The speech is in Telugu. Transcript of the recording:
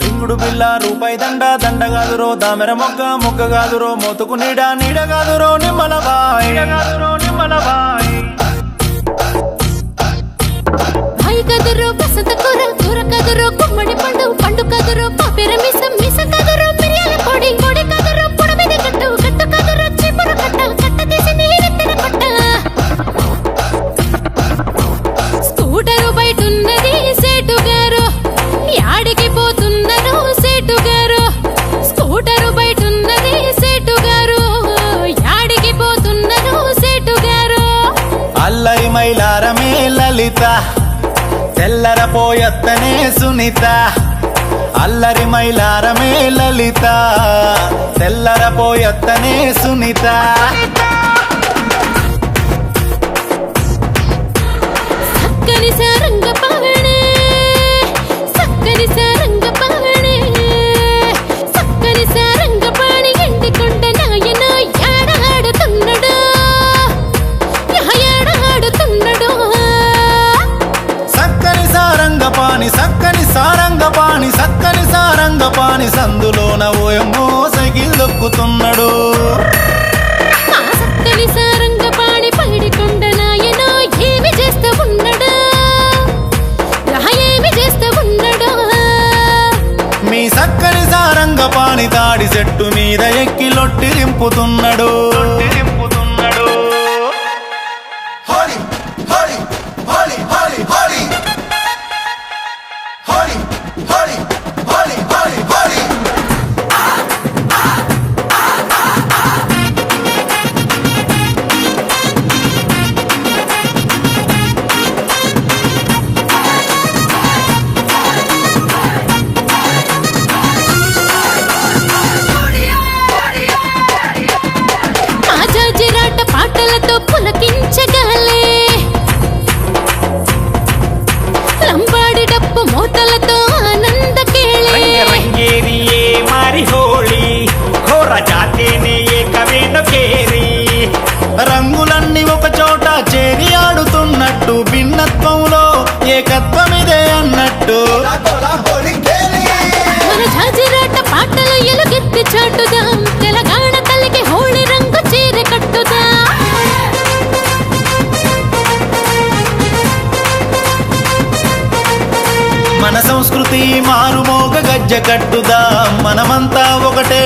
రింగుడు బిల్ల రూపాయి దండ దండ గాదురో దామెర మొగ్గ మొగ్గ గాదురో మోతుకు నీడ నీడ గాదురో నిమ్మలబాయ్ భాయి కదురో బసంత కూర కూర కదురో గుమ్మడి పండు పండు కదురో పాపిర మిసం మిస కదురో మిరియాల పొడి పొడి కదురో పొడమిద కట్టు కట్టు కదురో చిపురు కట్ట కట్ట తీసి నీరెత్తిన కొట్ట స్కూటరు బయటున్నది సేటు గారు యాడికి పోతున్నారు సేటు గారు స్కూటరు బయటున్నది సేటు గారు యాడికి పోతున్నారు సేటు గారు అల్లరి మైలారమే లలిత తెల్లర పోయత్తనే సునీత అల్లరి మైలారమే లలిత తెల్లర పోయత్తనే సునీత సక్కని సారంగ పవనే సక్కని సారంగ పవనే సక్కని సారంగ పాణి ఎండికొండ నాయన యాడ ఆడుతున్నాడు యాడ ఆడుతున్నాడు సక్కని సారంగపాణి సక్కని సారంగపాణి సక్కని సారంగపాణి సందులోన ఓయమ్మో సైకిల్ దొక్కుతున్నాడు ఆ సక్కని సారంగ పాణి పైడికొండ నాయన ఏమి చేస్తూ ఉన్నాడు ఏమి చేస్తూ ఉన్నాడు మీ సక్కని సారంగపాణి తాడి చెట్టు మీద ఎక్కి Lotti దింపుతున్నాడు Holly, Holly, Holly, Holly, Holly. Holly, Holly, Holly, Holly, Holly. ఆ జాజిరాట పాటలతో పులకించగాలే లంబాడి డప్పు మోతలతో ఆనంద కేళే ರಂಗೇರಿಯೇ ಮಾರಿ ಹೋಳಿ ಘೋರ ಜಾತೇನೆ ಏಕವೇನು ಕೇರಿ రంగులన్నీ ఒక చోట చేరి ఆడుతున్నట్టు భిన్నత్వంలో ఏకత్వమిదే అన్నట్టు Hola, Holly, Kelly. మన జాజిరాట పాటల ఎలుగెత్తి చాటుదాం తెలంగాణ తల్లికి హోళి రంగు చీర కట్టుదా మన సంస్కృతి మారుమోగ గజ్జ కట్టుదా మనమంతా ఒకటే